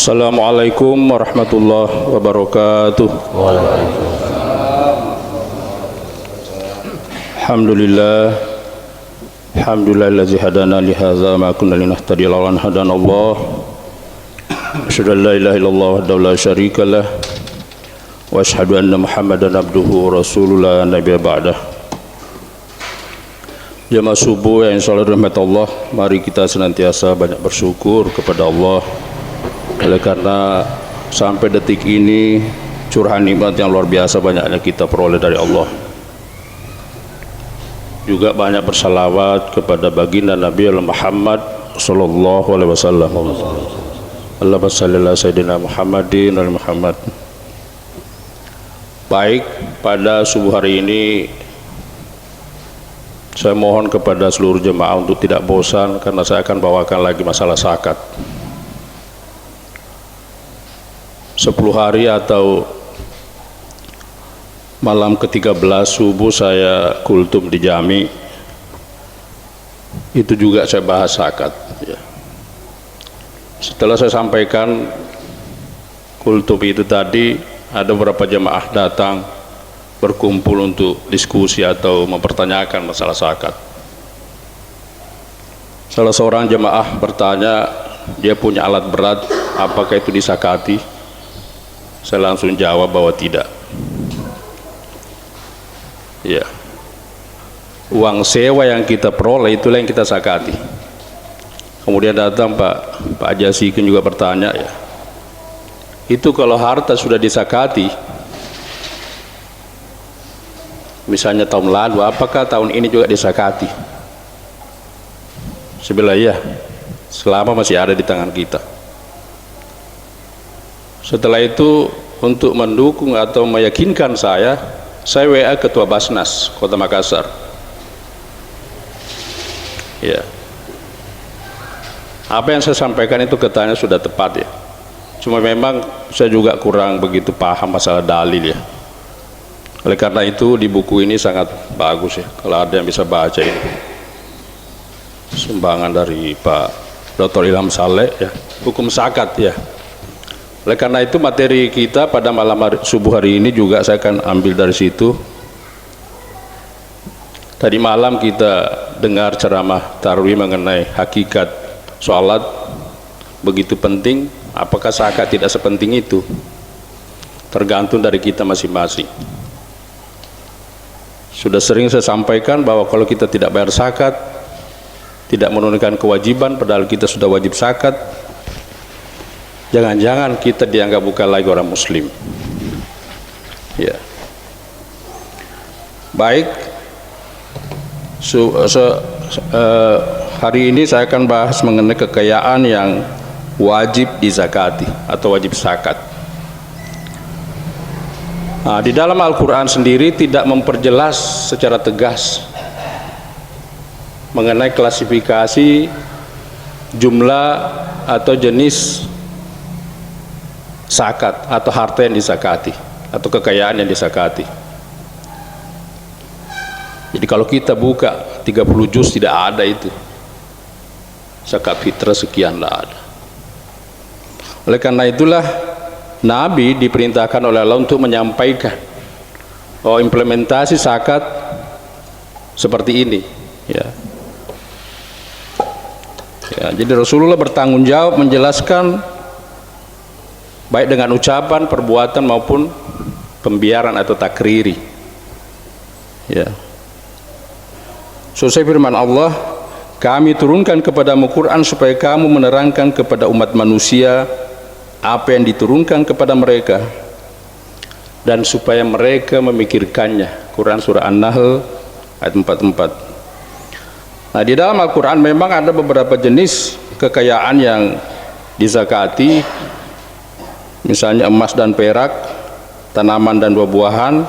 Assalamualaikum warahmatullahi wabarakatuh. Alhamdulillah, alhamdulillazi hadana li hadza ma kunna linahtadiya laula an hadanallah. Asyhadu an la ilaha illallah wahdahu la syarikalah wa asyhadu anna Muhammadan abduhu wa rasuluhu la nabiyya ba'dah. Jamaah subuh yang insyaallah rahmat Allah, mari kita senantiasa banyak bersyukur kepada Allah. Oleh karena sampai detik ini curahan nikmat yang luar biasa banyaknya kita peroleh dari Allah. Juga banyak bersalawat kepada baginda Nabi Muhammad sallallahu alaihi wasallam. Allahumma shalli ala sayyidina Muhammadin wa Muhammad. Baik, pada subuh hari ini saya mohon kepada seluruh jemaah untuk tidak bosan, karena saya akan bawakan lagi masalah zakat. 10 hari atau malam ke-13 subuh saya kultum di Jami, itu juga saya bahas zakat ya. Setelah saya sampaikan kultum itu tadi, ada beberapa jemaah datang berkumpul untuk diskusi atau mempertanyakan masalah zakat. Salah seorang jemaah bertanya, dia punya alat berat, apakah itu disakati? Saya langsung jawab bahwa tidak. Ya, uang sewa yang kita peroleh itulah yang kita zakati. Kemudian datang Pak Jasikin juga bertanya, ya, itu kalau harta sudah disakati, misalnya tahun lalu, apakah tahun ini juga disakati? Sebelah ya, selama masih ada di tangan kita. Setelah itu, untuk mendukung atau meyakinkan saya WA Ketua Basnas Kota Makassar. Ya, apa yang saya sampaikan itu katanya sudah tepat ya. Cuma memang saya juga kurang begitu paham masalah dalil ya. Oleh karena itu di buku ini sangat bagus ya, kalau ada yang bisa baca ini. Sumbangan dari Pak Dr. Ilham Saleh ya, hukum zakat ya. Oleh karena itu materi kita pada malam subuh hari ini juga saya akan ambil dari situ. Tadi malam kita dengar ceramah Tarwi mengenai hakikat sholat begitu penting. Apakah zakat tidak sepenting itu? Tergantung dari kita masing-masing. Sudah sering saya sampaikan bahwa kalau kita tidak bayar zakat, tidak menunaikan kewajiban padahal kita sudah wajib zakat, jangan-jangan kita dianggap bukan lagi orang muslim ya. Baik, hari ini saya akan bahas mengenai kekayaan yang wajib dizakati atau wajib zakat. Nah, di dalam Al-Quran sendiri tidak memperjelas secara tegas mengenai klasifikasi jumlah atau jenis zakat atau harta yang disakati atau kekayaan yang disakati. Jadi kalau kita buka 30 juz tidak ada itu zakat fitrah sekian, tidak ada. Oleh karena itulah Nabi diperintahkan oleh Allah untuk menyampaikan implementasi zakat seperti ini ya. Ya, jadi Rasulullah bertanggung jawab menjelaskan baik dengan ucapan, perbuatan maupun pembiaran atau takriri ya. Sesuai firman Allah, kami turunkan kepadamu Quran supaya kamu menerangkan kepada umat manusia apa yang diturunkan kepada mereka dan supaya mereka memikirkannya. Quran surah An-Nahl ayat 44. Nah, di dalam Al-Quran memang ada beberapa jenis kekayaan yang dizakati, misalnya emas dan perak, tanaman dan buah-buahan,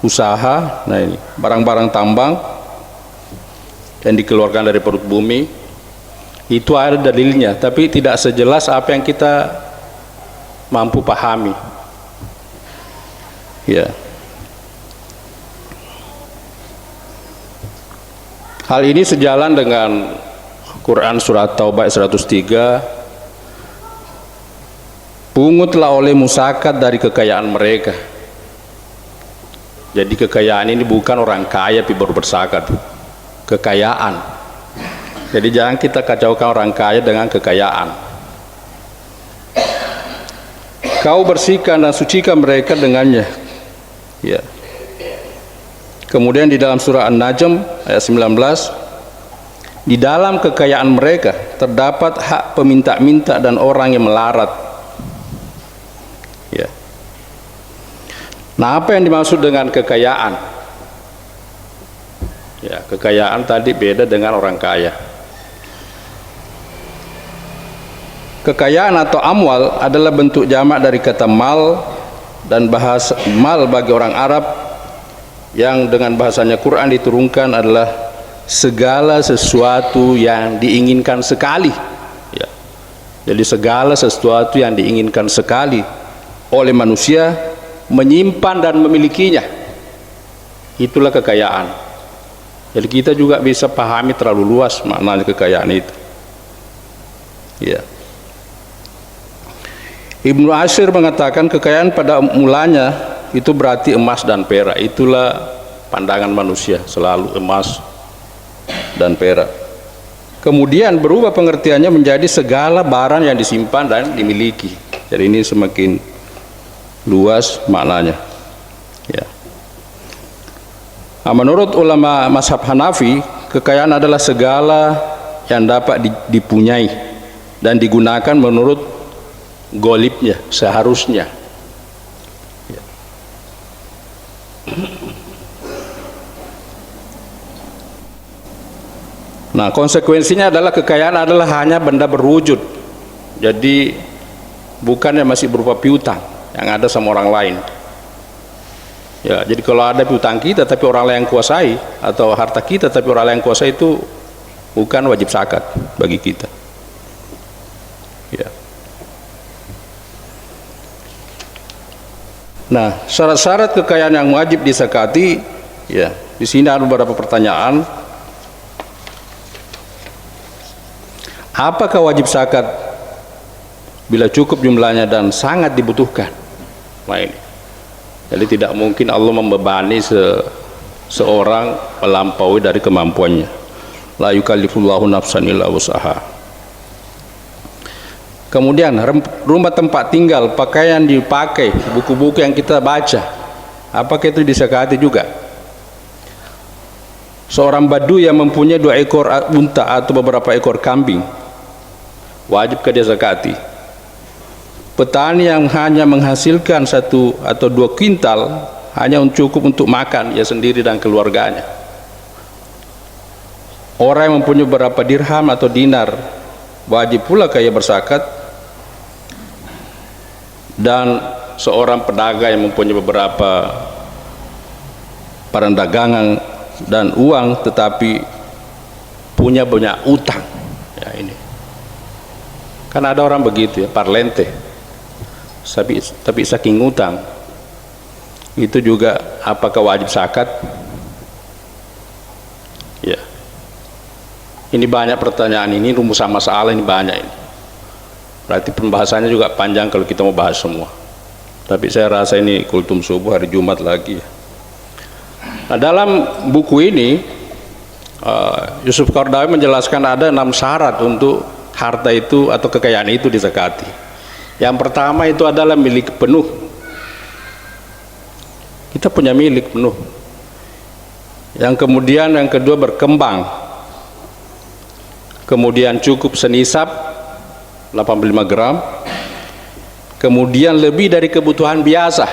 usaha. Nah, ini barang-barang tambang yang dikeluarkan dari perut bumi, itu ada dalilnya, tapi tidak sejelas apa yang kita mampu pahami ya. Hal ini sejalan dengan Quran surat Taubah 103 Pungutlah olehmu zakat dari kekayaan mereka. Jadi kekayaan ini bukan orang kaya tapi baru berzakat, kekayaan. Jadi jangan kita kacaukan orang kaya dengan kekayaan. Kau bersihkan dan sucikan mereka dengannya. Ya. Kemudian di dalam surah An-Najm ayat 19, di dalam kekayaan mereka terdapat hak peminta-minta dan orang yang melarat. Ya. Nah, apa yang dimaksud dengan kekayaan? Ya, kekayaan tadi beda dengan orang kaya. Kekayaan atau amwal adalah bentuk jamak dari kata mal, dan bahasa mal bagi orang Arab yang dengan bahasanya Quran diturunkan adalah segala sesuatu yang diinginkan sekali. Ya. Jadi segala sesuatu yang diinginkan sekali oleh manusia, menyimpan dan memilikinya, itulah kekayaan. Jadi kita juga bisa pahami terlalu luas maknanya kekayaan itu. Ya. Ibnu Ashir mengatakan kekayaan pada mulanya itu berarti emas dan perak. Itulah pandangan manusia, selalu emas dan perak. Kemudian berubah pengertiannya menjadi segala barang yang disimpan dan dimiliki. Jadi ini semakin luas maknanya. Ya. Nah, menurut ulama mazhab Hanafi, kekayaan adalah segala yang dapat dipunyai dan digunakan menurut golibnya, seharusnya. Ya. Nah, konsekuensinya adalah kekayaan adalah hanya benda berwujud. Jadi bukan yang masih berupa piutang yang ada sama orang lain. Ya, jadi kalau ada piutang kita tapi orang lain yang kuasai, atau harta kita tapi orang lain yang kuasai, itu bukan wajib zakat bagi kita. Ya. Nah, syarat-syarat kekayaan yang wajib disakati, ya, di sini ada beberapa pertanyaan. Apakah wajib zakat bila cukup jumlahnya dan sangat dibutuhkan? Nah, ini. Jadi tidak mungkin Allah membebani seorang melampaui dari kemampuannya. La yukallifullahu nafsan illa wus'aha. Kemudian rumah tempat tinggal, pakaian dipakai, buku-buku yang kita baca, apakah itu disakati juga? Seorang badu yang mempunyai 2 ekor unta atau beberapa ekor kambing, wajibkah dia zakati? Petani yang hanya menghasilkan 1 atau 2 kintal hanya cukup untuk makan ia sendiri dan keluarganya. Orang yang mempunyai beberapa dirham atau dinar, wajib pula kaya berzakat. Dan seorang pedagang yang mempunyai beberapa barang dagangan dan uang tetapi punya banyak utang, ya ini kan ada orang begitu, ya, parlente, tapi saking utang itu juga apakah wajib zakat? Ya, ini banyak pertanyaan, ini rumusan masalah ini banyak ini. Berarti pembahasannya juga panjang kalau kita mau bahas semua. Tapi saya rasa ini kultum subuh hari Jumat lagi. Nah, dalam buku ini Yusuf Qaradawi menjelaskan ada 6 syarat untuk harta itu atau kekayaan itu dizakati. Yang pertama itu adalah milik penuh. Kita punya milik penuh. Yang kemudian yang kedua berkembang. Kemudian cukup senisab 85 gram. Kemudian lebih dari kebutuhan biasa.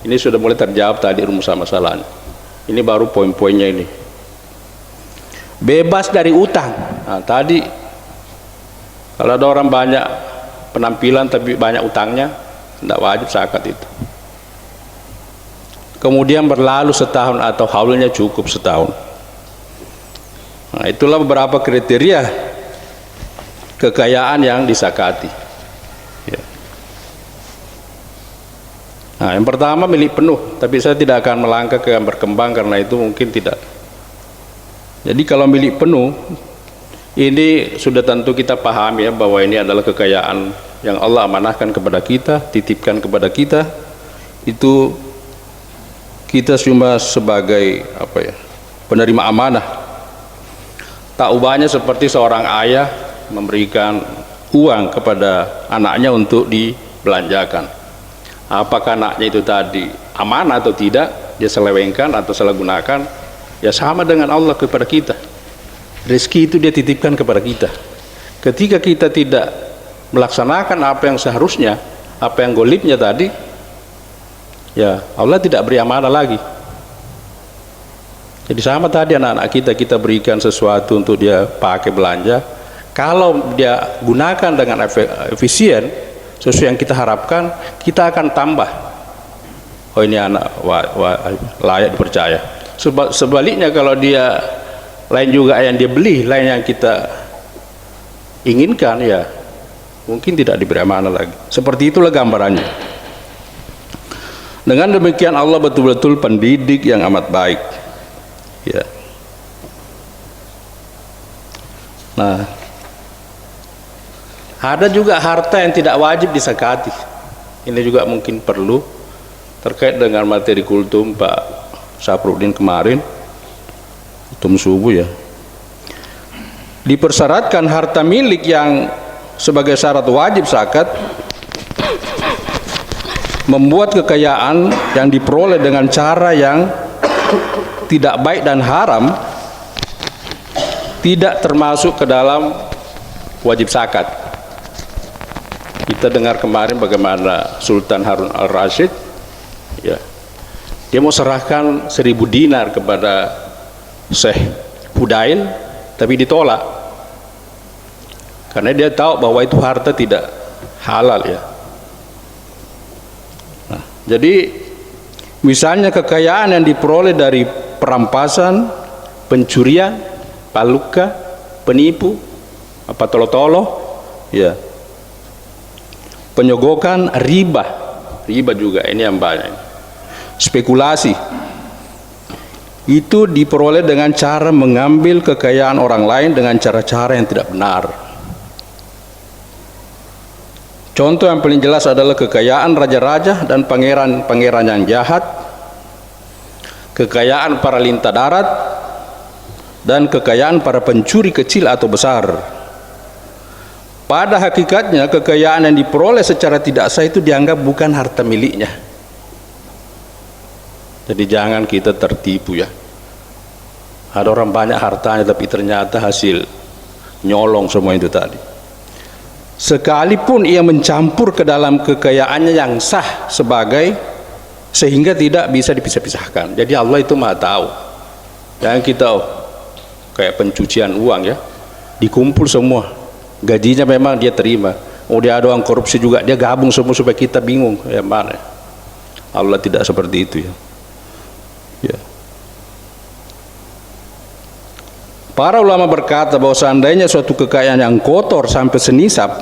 Ini sudah mulai terjawab tadi rumusan masalahnya. Ini baru poin-poinnya ini. Bebas dari utang. Nah, tadi kalau ada orang banyak penampilan tapi banyak utangnya, tidak wajib zakat itu. Kemudian berlalu setahun atau haulnya cukup setahun. Nah, itulah beberapa kriteria kekayaan yang disakati. Ya. Nah, yang pertama milik penuh, tapi saya tidak akan melangkah ke yang berkembang karena itu mungkin tidak. Jadi kalau milik penuh Ini sudah tentu kita pahami ya, bahwa ini adalah kekayaan yang Allah amanahkan kepada kita, titipkan kepada kita. Itu kita cuma sebagai penerima amanah. Tak ubahnya seperti seorang ayah memberikan uang kepada anaknya untuk dibelanjakan. Apakah anaknya itu tadi amanah atau tidak, dia selewengkan atau salah gunakan, ya sama dengan Allah kepada kita. Rezeki itu dia titipkan kepada kita. Ketika kita tidak melaksanakan apa yang seharusnya, apa yang golibnya tadi, ya Allah tidak beri amanah lagi. Jadi sama tadi anak-anak kita berikan sesuatu untuk dia pakai belanja, kalau dia gunakan dengan efisien sesuai yang kita harapkan, kita akan tambah, oh ini anak layak dipercaya. Sebaliknya kalau dia lain juga yang dia beli, lain yang kita inginkan, ya mungkin tidak diberi amanah lagi. Seperti itulah gambarannya. Dengan demikian Allah betul-betul pendidik yang amat baik, ya. Nah, ada juga harta yang tidak wajib disakati. Ini juga mungkin perlu terkait dengan materi kultum Pak Saprudin kemarin, kultum subuh ya. Dipersyaratkan harta milik yang sebagai syarat wajib zakat membuat kekayaan yang diperoleh dengan cara yang tidak baik dan haram tidak termasuk ke dalam wajib zakat. Kita dengar kemarin bagaimana Sultan Harun al-Rashid, ya, dia mau serahkan 1000 dinar kepada Syekh Fudail, tapi ditolak karena dia tahu bahwa itu harta tidak halal, ya. Nah, jadi misalnya kekayaan yang diperoleh dari perampasan, pencurian, paluka, penipu, apa tolo-tolo, ya, penyogokan, riba juga ini yang banyak, spekulasi, itu diperoleh dengan cara mengambil kekayaan orang lain dengan cara-cara yang tidak benar. Contoh yang paling jelas adalah kekayaan raja-raja dan pangeran-pangeran yang jahat, kekayaan para lintah darat, dan kekayaan para pencuri kecil atau besar. Pada hakikatnya kekayaan yang diperoleh secara tidak sah itu dianggap bukan harta miliknya. Jadi jangan kita tertipu, ya. Ada orang banyak hartanya tapi ternyata hasil nyolong semua itu tadi. Sekalipun ia mencampur ke dalam kekayaannya yang sah sehingga tidak bisa dipisah-pisahkan. Jadi Allah itu Maha tahu. Jangan kita kayak pencucian uang, ya, dikumpul semua, gajinya memang dia terima, dia ada orang korupsi juga, dia gabung semua supaya kita bingung yang mana. Allah tidak seperti itu, ya. Ya. Para ulama berkata bahwa seandainya suatu kekayaan yang kotor sampai senisab,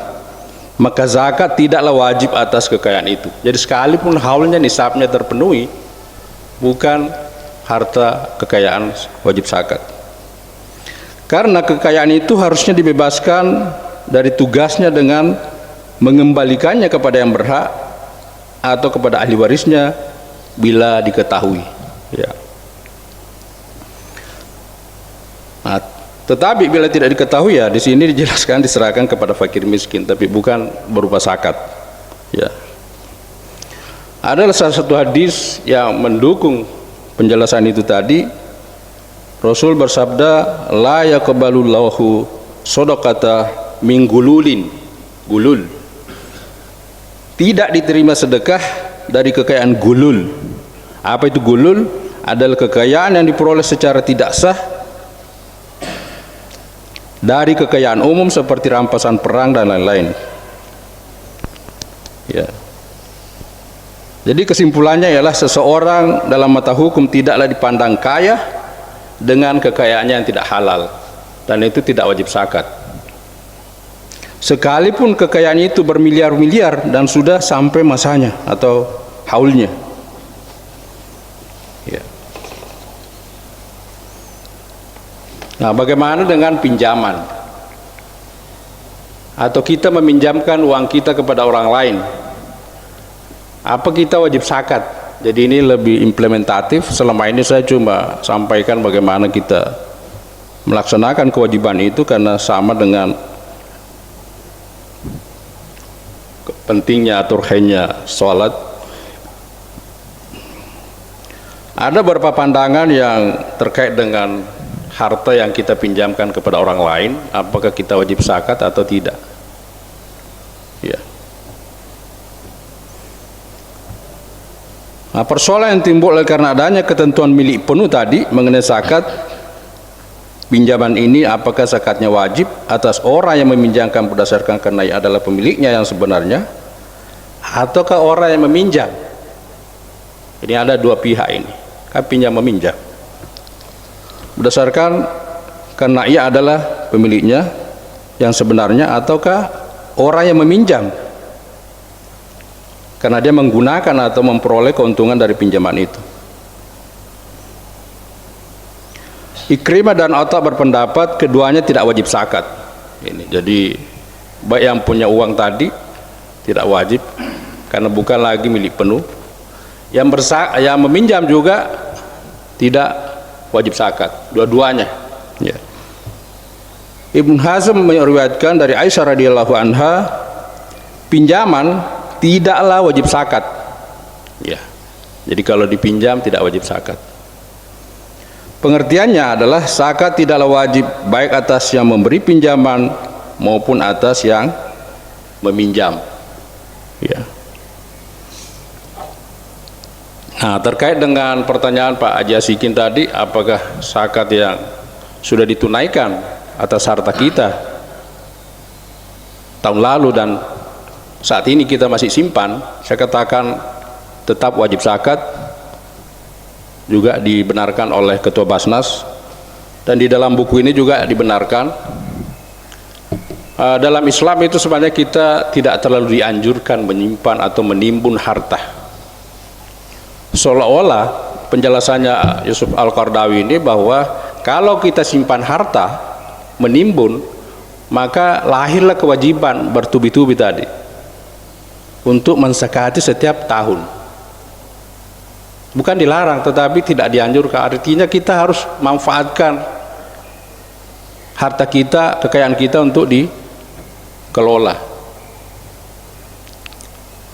maka zakat tidaklah wajib atas kekayaan itu. Jadi sekalipun haulnya nisabnya terpenuhi, bukan harta kekayaan wajib zakat. Karena kekayaan itu harusnya dibebaskan dari tugasnya dengan mengembalikannya kepada yang berhak atau kepada ahli warisnya bila diketahui, ya. Nah, tetapi bila tidak diketahui, ya di sini dijelaskan diserahkan kepada fakir miskin, tapi bukan berupa zakat, ya. Adalah salah satu hadis yang mendukung penjelasan itu tadi. Rasul bersabda, la yaqbalullahu shadaqata min gululin. Gulul, tidak diterima sedekah dari kekayaan gulul. Apa itu gulul? Adalah kekayaan yang diperoleh secara tidak sah dari kekayaan umum seperti rampasan perang dan lain-lain, ya. Jadi kesimpulannya ialah seseorang dalam mata hukum tidaklah dipandang kaya dengan kekayaannya yang tidak halal, dan itu tidak wajib zakat. Sekalipun kekayaan itu bermiliar-miliar dan sudah sampai masanya atau haulnya, ya. Nah, bagaimana dengan pinjaman? atau kita meminjamkan uang kita kepada orang lain, apa kita wajib zakat? Jadi ini lebih implementatif. Selama ini saya cuma sampaikan bagaimana kita melaksanakan kewajiban itu karena sama dengan pentingnya atau urgennya sholat. Ada beberapa pandangan yang terkait dengan harta yang kita pinjamkan kepada orang lain, apakah kita wajib zakat atau tidak. Ya. Nah, persoalan yang timbul karena adanya ketentuan milik penuh tadi mengenai zakat pinjaman ini, apakah zakatnya wajib atas orang yang meminjamkan berdasarkan karena ia adalah pemiliknya yang sebenarnya, ataukah orang yang meminjam. Ini ada dua pihak ini, kan pinjam meminjam, berdasarkan karena ia adalah pemiliknya yang sebenarnya, ataukah orang yang meminjam karena dia menggunakan atau memperoleh keuntungan dari pinjaman itu. Ikrimah dan Atha berpendapat keduanya tidak wajib zakat. Ini jadi baik yang punya uang tadi tidak wajib karena bukan lagi milik penuh, yang meminjam juga tidak wajib zakat, dua-duanya. Ya. Ibn Hazm meriwayatkan dari Aisyah radhiyallahu anha, pinjaman tidaklah wajib zakat. Ya. Jadi kalau dipinjam tidak wajib zakat. Pengertiannya adalah zakat tidaklah wajib baik atas yang memberi pinjaman maupun atas yang meminjam. Ya. Nah, terkait dengan pertanyaan Pak Haji Asikin tadi, apakah zakat yang sudah ditunaikan atas harta kita tahun lalu dan saat ini kita masih simpan, saya katakan tetap wajib zakat, juga dibenarkan oleh Ketua Basnas, dan di dalam buku ini juga dibenarkan. Dalam Islam itu sebenarnya kita tidak terlalu dianjurkan menyimpan atau menimbun harta. Seolah-olah penjelasannya Yusuf Al-Qardawi ini bahwa kalau kita simpan harta, menimbun, maka lahirlah kewajiban bertubi-tubi tadi untuk menzakati setiap tahun. Bukan dilarang, tetapi tidak dianjurkan. Artinya kita harus manfaatkan harta kita, kekayaan kita untuk dikelola.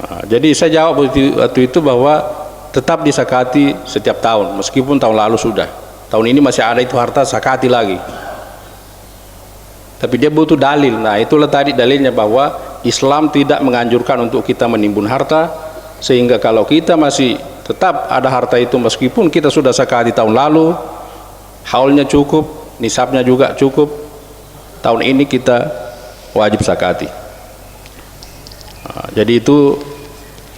Nah, jadi saya jawab waktu itu bahwa tetap disakati setiap tahun, meskipun tahun lalu sudah. Tahun ini masih ada itu harta, sakati lagi. Tapi dia butuh dalil. Nah, itulah tadi dalilnya bahwa Islam tidak menganjurkan untuk kita menimbun harta, sehingga kalau kita masih tetap ada harta itu meskipun kita sudah zakati tahun lalu, haulnya cukup, nisabnya juga cukup, tahun ini kita wajib zakati. Nah, jadi itu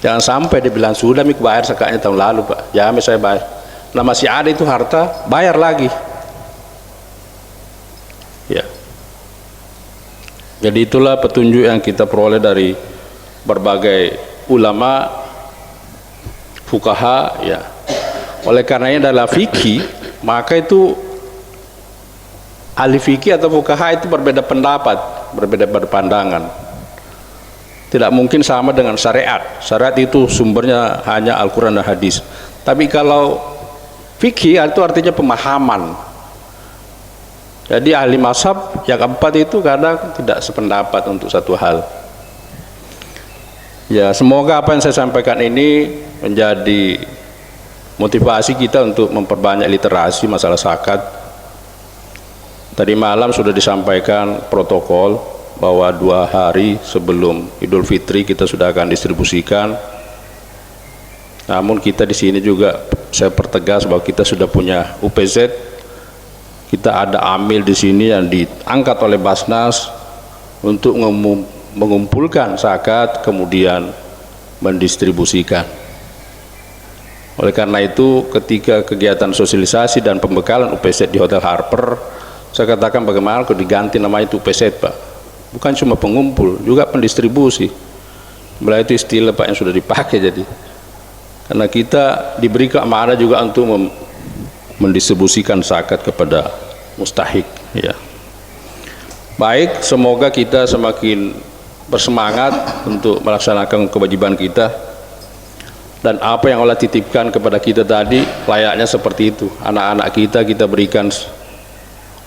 jangan sampai dibilang sudah mik bayar zakatnya tahun lalu Pak, jangan saya bayar. Nah masih ada itu harta, bayar lagi. Ya. Jadi itulah petunjuk yang kita peroleh dari berbagai ulama, fuqaha, ya. Oleh karenanya dalam fikih, maka itu ahli fikih atau fuqaha itu berbeda pendapat, berbeda pandangan. Tidak mungkin sama dengan syariat. Syariat itu sumbernya hanya Al-Quran dan hadis. Tapi kalau fikih itu artinya pemahaman. Jadi ahli mazhab yang keempat itu kadang tidak sependapat untuk satu hal. Ya, semoga apa yang saya sampaikan ini menjadi motivasi kita untuk memperbanyak literasi masalah zakat. Tadi malam sudah disampaikan protokol bahwa 2 hari sebelum Idul Fitri kita sudah akan distribusikan. Namun kita di sini juga saya pertegas bahwa kita sudah punya UPZ. Kita ada amil di sini yang diangkat oleh Basnas untuk mengumpulkan zakat kemudian mendistribusikan. Oleh karena itu ketika kegiatan sosialisasi dan pembekalan UPZ di Hotel Harper, saya katakan bagaimana kalau diganti namanya itu UPZ Pak, bukan cuma pengumpul, juga pendistribusi. Sebenarnya itu istilah Pak yang sudah dipakai. Jadi karena kita diberi keamanan juga untuk mendistribusikan zakat kepada mustahik, ya. Baik, semoga kita semakin bersemangat untuk melaksanakan kewajiban kita, dan apa yang Allah titipkan kepada kita tadi layaknya seperti itu. Anak-anak kita berikan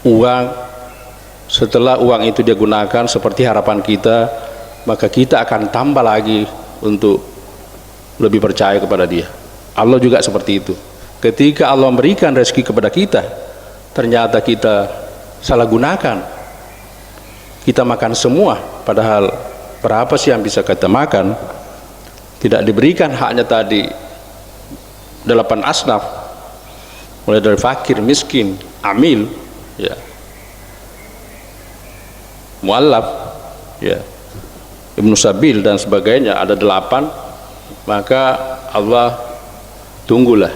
uang, setelah uang itu dia gunakan seperti harapan kita, maka kita akan tambah lagi untuk lebih percaya kepada dia. Allah juga seperti itu. Ketika Allah memberikan rezeki kepada kita, ternyata kita salah gunakan, kita makan semua, padahal berapa sih yang bisa kita makan? Tidak diberikan haknya tadi 8 asnaf, mulai dari fakir, miskin, amil, ya, muallaf, ya, ibnu sabil dan sebagainya, ada 8. Maka Allah tunggulah,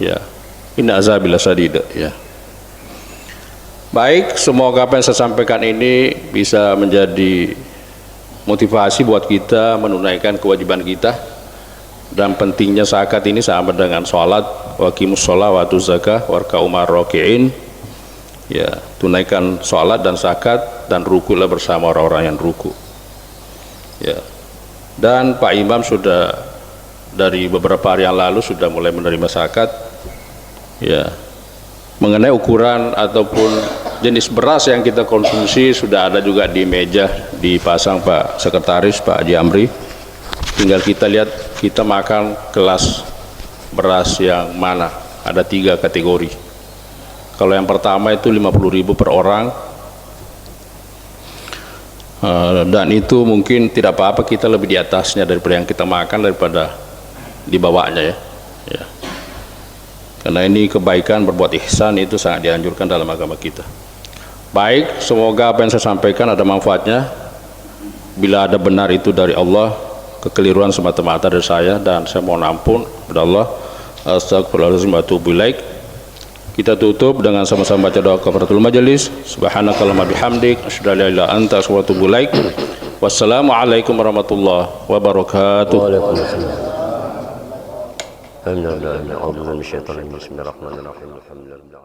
ya, inna azabil sadid, ya. Baik, semoga apa yang saya sampaikan ini bisa menjadi motivasi buat kita menunaikan kewajiban kita. Dan pentingnya zakat ini sama dengan sholat, waqimus sholat wa atuz zakah warka'u ma'ar raki'in, ya, tunaikan sholat dan zakat dan rukulah bersama orang-orang yang ruku, ya. Dan Pak Imam sudah dari beberapa hari yang lalu sudah mulai menerima zakat, ya. Mengenai ukuran ataupun jenis beras yang kita konsumsi sudah ada juga di meja, dipasang Pak Sekretaris, Pak Haji Amri. Tinggal kita lihat kita makan kelas beras yang mana. Ada 3 kategori. Kalau yang pertama itu 50.000 per orang, dan itu mungkin tidak apa-apa kita lebih di atasnya daripada yang kita makan daripada di bawahnya, ya. Ya. Karena ini kebaikan, berbuat ihsan itu sangat dianjurkan dalam agama kita. Baik, semoga apa yang saya sampaikan ada manfaatnya. Bila ada benar itu dari Allah, kekeliruan semata-mata dari saya, dan saya mohon ampun kepada Allah. Astagfirullahaladzim wa atubu ilaik. Kita tutup dengan sama-sama baca doa kafaratul majelis. Subhanakallahumma bihamdik, asyhadu an la ilaha illa anta, astaghfiruka wa atubu ilaik. Wassalamualaikum warahmatullahi wabarakatuh. Waalaikumsalam. Alhamdulillah, a'udzu billahi minasyaitonir rajim. Bismillahirrahmanirrahim. Alhamdulillah.